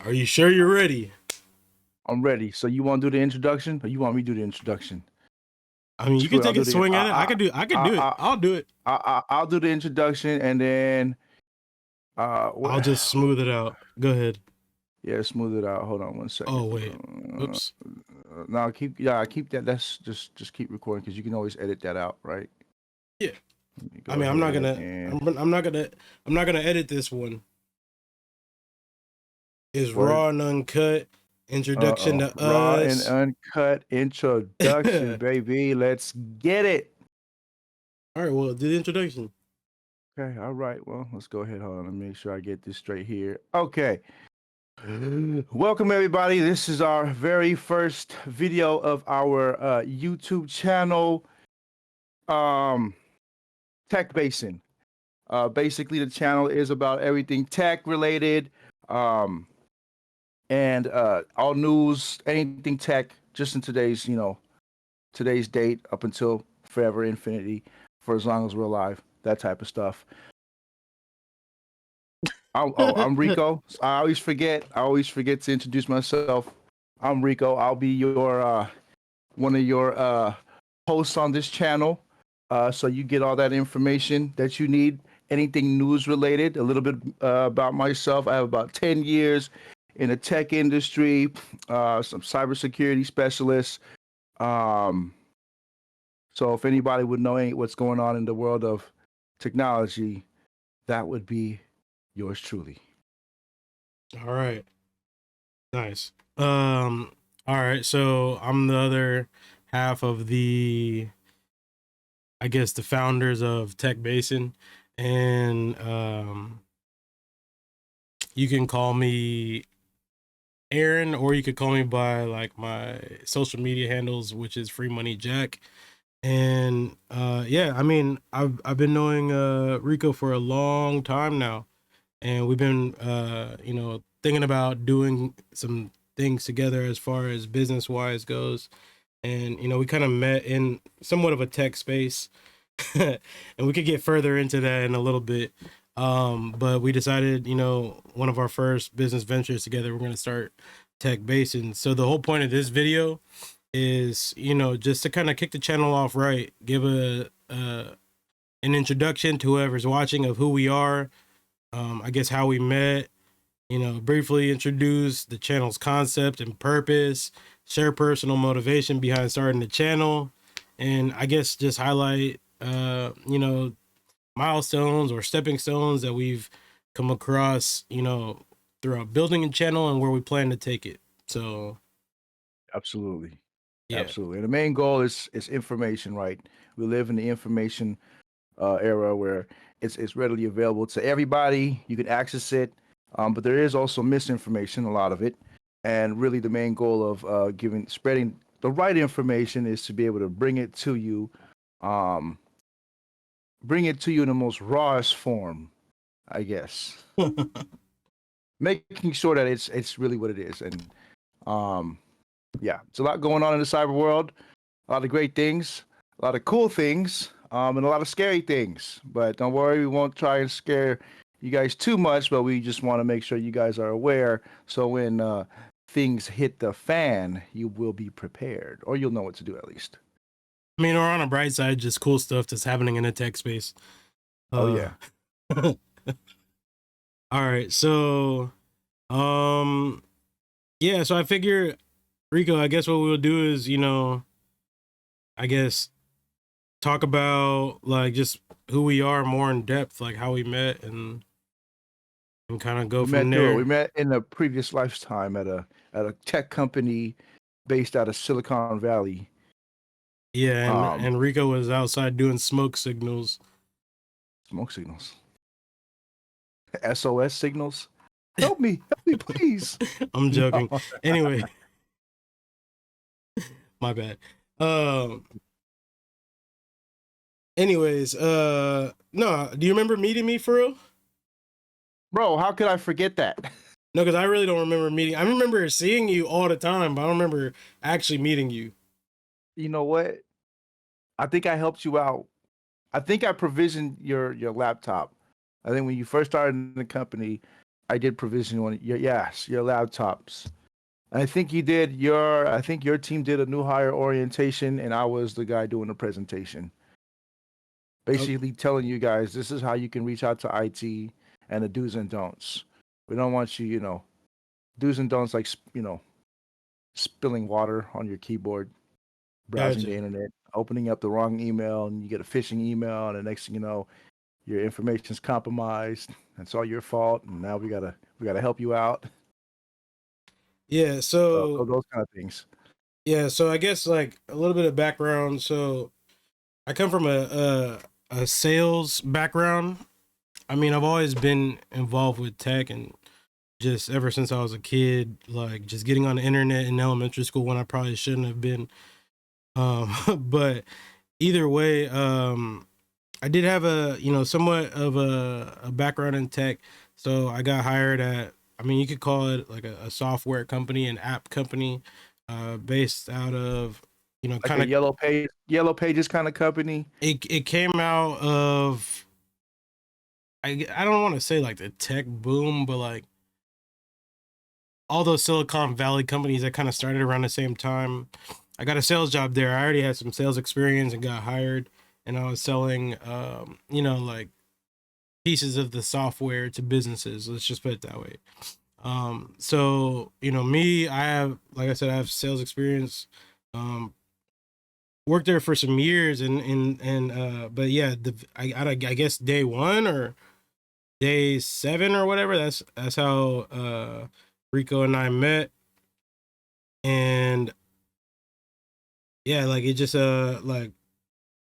Are you sure you're ready? I'm ready. So you want to do the introduction, or you want me to do the introduction? I mean, you can Screw it. take a swing at it. I could do it. I, I'll do it. I'll do the introduction, and then I'll just smooth it out. Go ahead. yeah, smooth it out. Hold on 1 second. Oh wait. Oops. No, keep that. That's just keep recording because you can always edit that out, right? Yeah. I mean, I'm not gonna edit this one. Is raw and uncut. Introduction to raw us. and uncut introduction, baby. Let's get it. All right. Well, do the introduction. Okay. All right. Well, let's go ahead. Hold on. Let me make sure I get this straight here. Okay. Welcome everybody. This is our very first video of our YouTube channel, Tech Basin. Basically, the channel is about everything tech related, and all news, anything tech, just in today's date up until forever, infinity, for as long as we're alive, that type of stuff. I'm Rico. I always forget to introduce myself. I'm Rico. I'll be your one of your hosts on this channel. So you get all that information that you need, anything news related, a little bit about myself. I have about 10 years in the tech industry, some cybersecurity specialists. So if anybody would know what's going on in the world of technology, that would be yours truly. All right. Nice. All right. So I'm the other half of the founders of Tech Basin, and you can call me Aaron, or you could call me by like my social media handles, which is Free Money Jack. And yeah, I mean, I've been knowing Rico for a long time now, and we've been thinking about doing some things together as far as business wise goes. And we kind of met in somewhat of a tech space, and we could get further into that in a little bit. But we decided, one of our first business ventures together, we're going to start Tech Basin. So the whole point of this video is, just to kind of kick the channel off right, give an introduction to whoever's watching of who we are, I guess how we met, briefly introduce the channel's concept and purpose, share personal motivation behind starting the channel, and I guess just highlight, milestones or stepping stones that we've come across, throughout building a channel and where we plan to take it. So absolutely. Yeah. Absolutely. And the main goal is information, right? We live in the information era where it's readily available to everybody. You can access it, but there is also misinformation, a lot of it. And really, the main goal of spreading the right information is to be able to bring it to you in the most rawest form, I guess. Making sure that it's really what it is. And yeah, it's a lot going on in the cyber world, a lot of great things, a lot of cool things, and a lot of scary things. But don't worry, we won't try and scare you guys too much, but we just want to make sure you guys are aware. So when things hit the fan, you will be prepared, or you'll know what to do at least. I mean, or on a bright side, just cool stuff that's happening in the tech space. Oh yeah. All right, so yeah, so I figure, Rico, I guess what we'll do is, I guess talk about like just who we are more in depth, like how we met, and kind of go from there. We met in a previous lifetime at a tech company based out of Silicon Valley. Yeah, and Rico was outside doing smoke signals. Smoke signals. SOS signals. Help me, please. I'm joking. No. Anyway, my bad. Anyways, no, do you remember meeting me for real? Bro, how could I forget that? No, because I really don't remember meeting. I remember seeing you all the time, but I don't remember actually meeting you. You know what? I think I helped you out. I think I provisioned your laptop. I think when you first started in the company, I did provision on your yes, your laptops. I think you did your. I think your team did a new hire orientation, and I was the guy doing the presentation, Oh, basically telling you guys this is how you can reach out to IT and the do's and don'ts. We don't want you, do's and don'ts like spilling water on your keyboard, browsing the gotcha. internet, opening up the wrong email, and you get a phishing email, and the next thing you know, your information's compromised. That's all your fault, and now we gotta help you out. Yeah. So So those kind of things. yeah. So I guess like a little bit of background. So I come from a sales background. I mean, I've always been involved with tech and just ever since I was a kid, like just getting on the internet in elementary school when I probably shouldn't have been. But either way, I did have a somewhat of a background in tech, so I got hired at. I mean, you could call it like a software company, an app company, based out of Like a kind of yellow pages kind of company. it came out of I don't want to say like the tech boom, but like all those Silicon Valley companies that kind of started around the same time. I got a sales job there. I already had some sales experience and got hired, and I was selling, like pieces of the software to businesses. Let's just put it that way. So me, I have, like I said, I have sales experience. Um, Worked there for some years, but yeah, I guess day one or day seven or whatever. That's how Rico and I met, and yeah, like it just like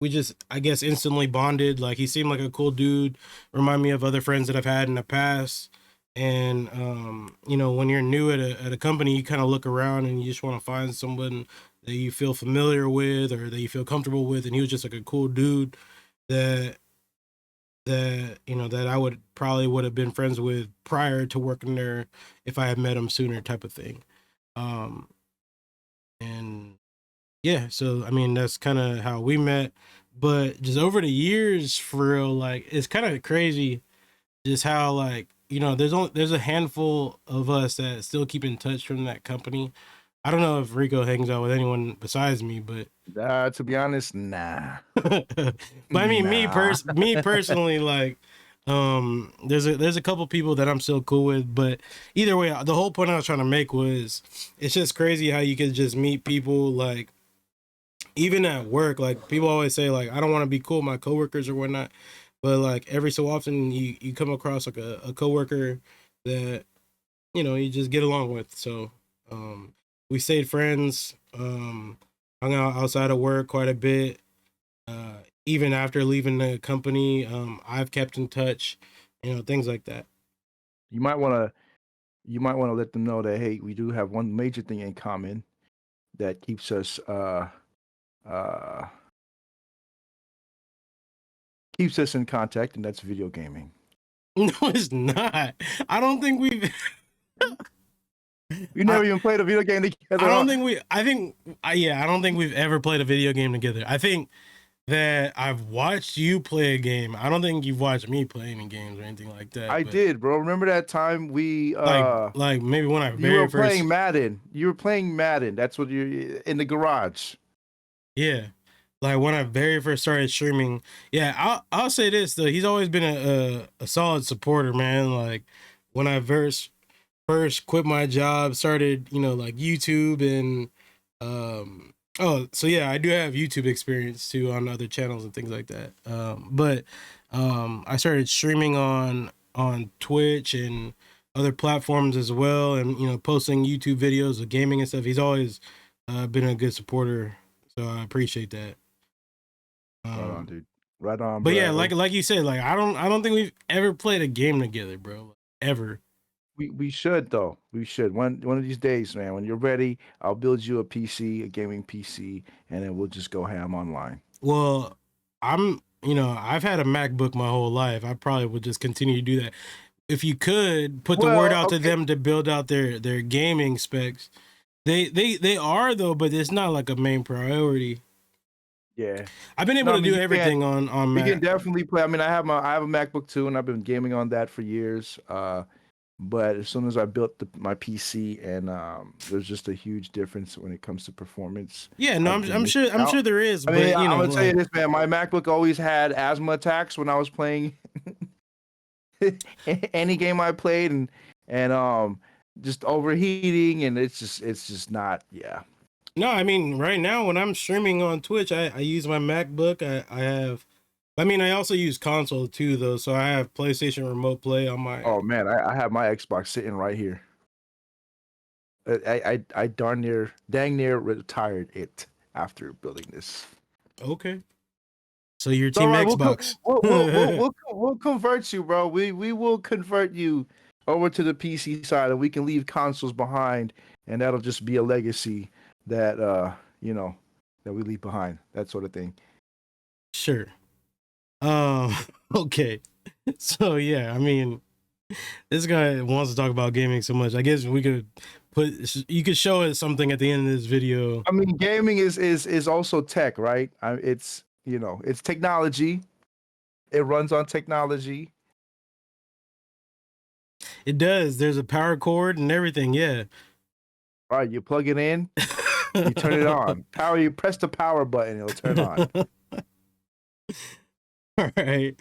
we just I guess instantly bonded. Like he seemed like a cool dude, remind me of other friends that I've had in the past. And when you're new at a company, you kind of look around and you just want to find someone that you feel familiar with or that you feel comfortable with. And he was just like a cool dude that that I would have been friends with prior to working there if I had met him sooner, type of thing. Um and Yeah, so I mean that's kind of how we met, but just over the years, for real, like it's kind of crazy just how like there's a handful of us that still keep in touch from that company. I don't know if Rico hangs out with anyone besides me, but To be honest, nah, but I mean nah. me personally, like there's a couple people that I'm still cool with, but either way, the whole point I was trying to make was it's just crazy how you could just meet people like even at work. Like people always say like I don't want to be cool with my coworkers or whatnot, but like every so often you come across like a coworker that you just get along with. So um we stayed friends, hung out outside of work quite a bit. Even after leaving the company, I've kept in touch, things like that. You might want to let them know that hey, we do have one major thing in common that uh keeps us in contact, and that's video gaming. No, it's not. I don't think we've You I, never even played a video game I together, don't huh? think we I think yeah, I don't think we've ever played a video game together. I think that I've watched you play a game. I don't think you've watched me play any games or anything like that. I But did, bro. Remember that time we like maybe when I you were very playing first, Madden. You were playing Madden. That's what you in the garage. yeah, like when I very first started streaming. Yeah, I'll say this though. He's always been a solid supporter, man. Like when I first quit my job, started like YouTube and oh, so yeah, I do have YouTube experience too on other channels and things like that. But I started streaming on Twitch and other platforms as well, and posting YouTube videos of gaming and stuff. He's always been a good supporter, so I appreciate that. Right on, Um, dude. Right on, but yeah, bro. like you said, like I don't think we've ever played a game together, bro. Like, ever. We should though. We should. One of these days, man. When you're ready, I'll build you a PC, a gaming PC, and then we'll just go ham online. Well, I've had a MacBook my whole life. I probably would just continue to do that. If you could put the word Well, out to okay. them to build out their gaming specs, they are though, but it's not like a main priority. Yeah. I've been No, able I to mean do you can't. everything on We can Mac. definitely play. I mean, I have a MacBook too, and I've been gaming on that for years. But as soon as I built my PC, and there's just a huge difference when it comes to performance. Yeah, no, I've I'm been I'm missing sure I'm out. sure there is, I mean, but I'm gonna tell you like this, man. My MacBook always had asthma attacks when I was playing any game I played, and just overheating, and it's just not. Yeah. no, I mean right now when I'm streaming on Twitch, I use my MacBook. I have, I mean I also use console too though, so I have PlayStation Remote Play on my. Oh man, I have my Xbox sitting right here. I dang near retired it after building this. Okay, so your It's all team right. Xbox. We'll convert you, bro. We will convert you over to the PC side, and we can leave consoles behind, and that'll just be a legacy that you know that we leave behind. That sort of thing. Sure. Um. Okay. So yeah, I mean, this guy wants to talk about gaming so much. I guess we could you could show us something at the end of this video. I mean, gaming is also tech, right? It's it's technology. It runs on technology. It does. There's a power cord and everything. Yeah. All right, you plug it in, you turn it on. Power. You press the power button, it'll turn on. All right.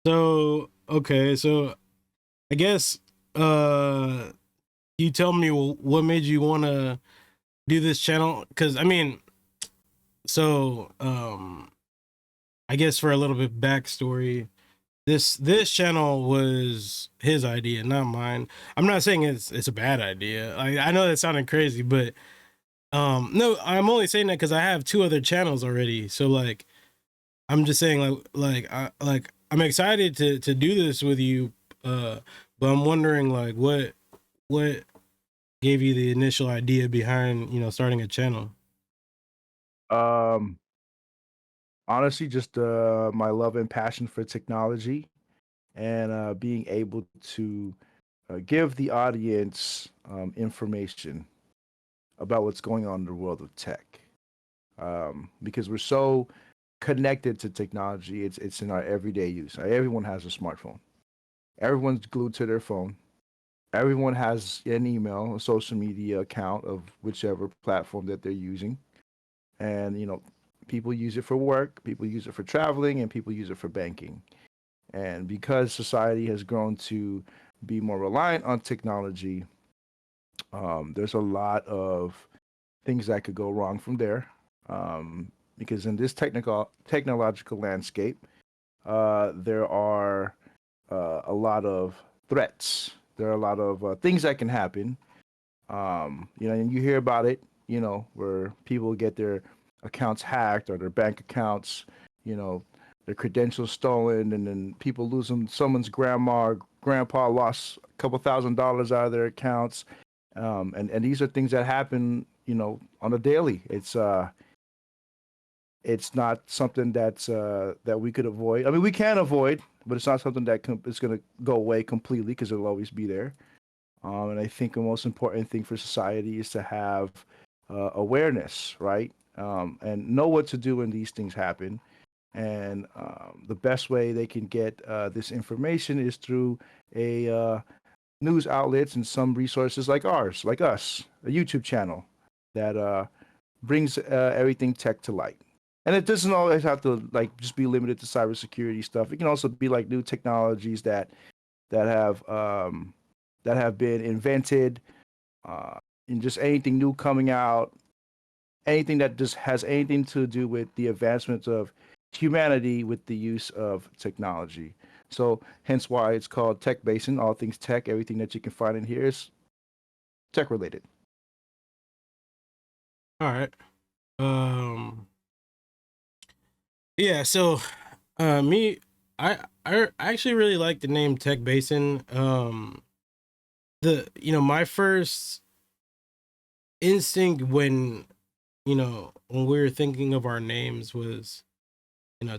So okay. So I guess you tell me what made you want to do this channel? Because I mean, so I guess for a little bit backstory, this channel was his idea, not mine. I'm not saying it's a bad idea. I know that sounded crazy, but no, I'm only saying that because I have two other channels already. So like I'm just saying like I'm excited to do this with you, but I'm wondering like what gave you the initial idea behind starting a channel. Um, Honestly, just my love and passion for technology, and being able to give the audience information about what's going on in the world of tech. Because we're so connected to technology, it's in our everyday use. Everyone has a smartphone. Everyone's glued to their phone. Everyone has an email, a social media account of whichever platform that they're using, and people use it for work, people use it for traveling, and people use it for banking. And because society has grown to be more reliant on technology, there's a lot of things that could go wrong from there. Because in this technological landscape, there are a lot of threats. There are a lot of things that can happen. And you hear about it. Where people get their accounts hacked or their bank accounts. You know, their credentials stolen, and then people lose them. Someone's grandma or grandpa lost a couple $1,000s out of their accounts. And these are things that happen, on a daily. It's not something that we could avoid. I mean, we can avoid, but it's not something that is going to go away completely because it'll always be there. And I think the most important thing for society is to have awareness, right? And know what to do when these things happen. And the best way they can get this information is through a news outlets and some resources like ours, like us, a YouTube channel that brings everything tech to light. And it doesn't always have to like just be limited to cybersecurity stuff. It can also be like new technologies that have um, that have been invented, uh, and just anything new coming out, anything that just has anything to do with the advancements of humanity with the use of technology. So, hence why it's called Tech Basin. All things tech, everything that you can find in here is tech related. All right. Um. Yeah. So, me, I actually really like the name Tech Basin. My first instinct when we were thinking of our names was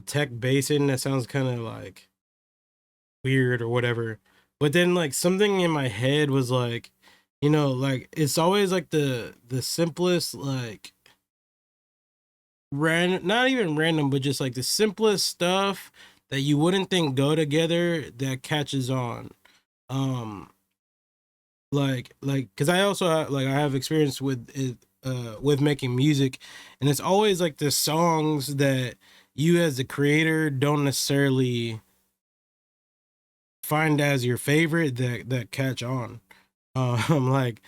Tech Basin. That sounds kind of like weird or whatever. But then like something in my head was like, like it's always like the simplest like random, not even random, but just like the simplest stuff that you wouldn't think go together that catches on. Um because I also like I have experience with it, with making music, and it's always like the songs that you as the creator don't necessarily find as your favorite that catch on. Like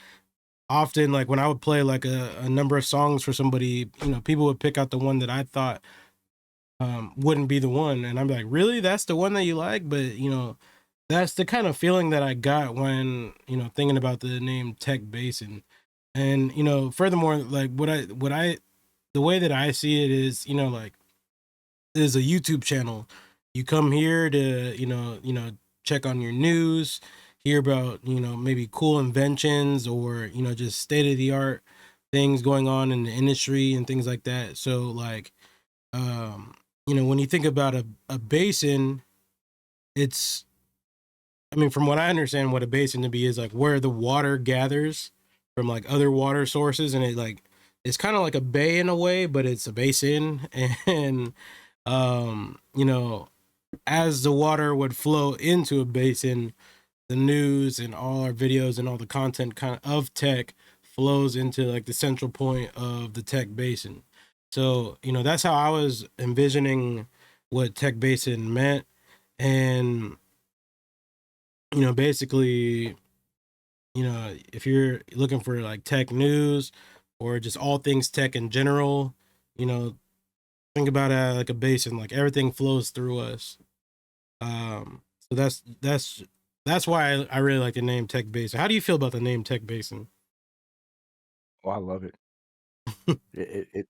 often, like when I would play like a number of songs for somebody, people would pick out the one that I thought wouldn't be the one, and I'm like, really, that's the one that you like? But that's the kind of feeling that I got when thinking about the name Tech Basin. And furthermore, like what I the way that I see it is, like there's a YouTube channel. You come here to, check on your news, hear about, maybe cool inventions or, just state of the art things going on in the industry and things like that. So like when you think about a basin, it's I mean, from what I understand, what a basin to be is like where the water gathers from like other water sources, and it's kind of like a bay in a way, but it's a basin. And as the water would flow into a basin, the news and all our videos and all the content kind of tech flows into like the central point of the Tech Basin. So that's how I was envisioning what Tech Basin meant. And basically, if you're looking for like tech news or just all things tech in general, you know, think about it like a basin, like everything flows through us. So that's why I really like the name Tech Basin. How do you feel about the name Tech Basin? Oh, I love it. It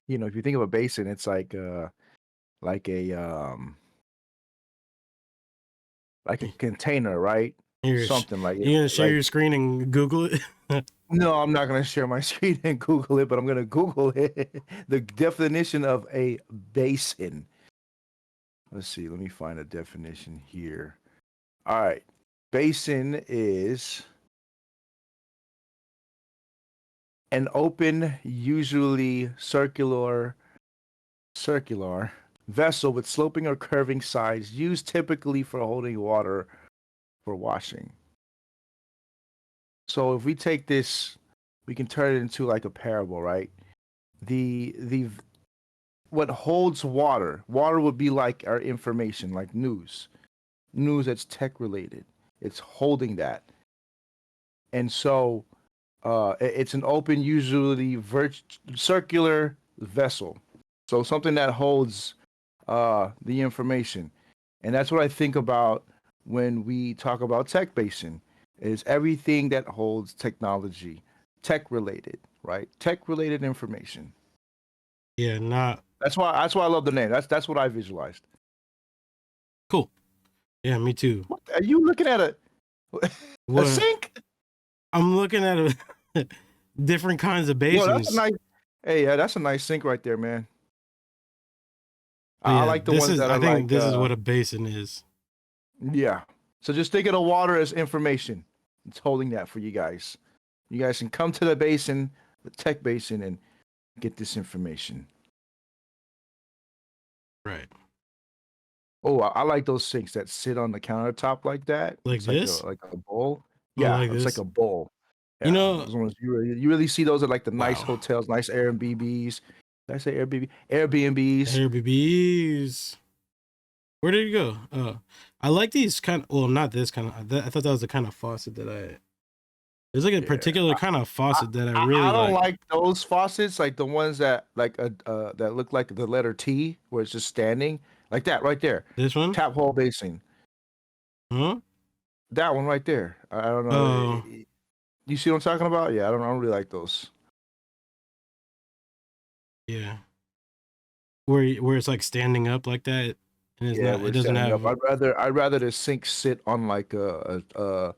if you think of a basin, it's like a like a container, right? You're sh- Something like it, you're gonna share like your screen and Google it. no, I'm not gonna share my screen and Google it, but I'm gonna Google it. The definition of a basin. Let's see. Let me find a definition here. All right. Basin is an open, usually circular vessel with sloping or curving sides used typically for holding water for washing. So if we take this, we can turn it into like a parable, right? The what holds water would be like our information, like news that's tech related. It's holding that. And so it's an open, usually circular vessel. So something that holds the information. And that's what I think about when we talk about Tech Basin, is everything that holds technology, tech related, right? Tech related information. Yeah, not That's why I love the name. That's what I visualized. cool. Yeah, me too. What are you looking at a What sink? I'm looking at different kinds of Yo, that's a basins. nice. Hey, yeah, that's a nice sink right there, man. But I yeah, like the ones that I are think like, this is what a basin is. yeah. So just think of the water as information. It's holding that for you guys. You guys can come to the basin, the Tech Basin, and get this information. Right. Oh, I like those sinks that sit on the countertop like that. Like It's like a this? bowl. Oh, Yeah, like it's like this. a bowl. You Yeah, know, those ones you really see those at like the nice wow. hotels, nice Airbnbs. Did I say Airbnb? Airbnbs. Airbnbs. Where did it go? I like these kind of, well, not this kind of, I thought that was the kind of faucet that there's like a Yeah. particular kind of I, faucet that I I really don't like. like those faucets, like the ones that like that look like the letter T, where it's just standing like that right there. This one? Tap hole basin. Huh? That one right there. I don't know. Oh, You see what I'm talking about? Yeah, I don't really like those. yeah. Where it's like standing up like that, and Yeah, it we're doesn't standing up. have, I'd rather the sink sit on like a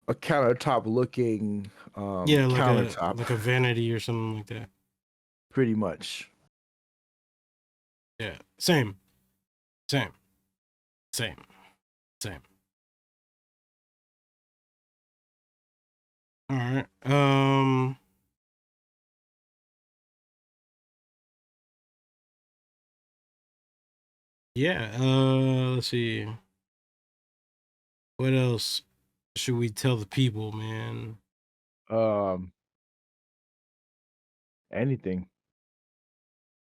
countertop looking yeah, countertop, like a vanity or something like that. pretty much. Yeah. Same, same, same. All right. Yeah. Let's see. What else? should we tell the people, man? Um, anything.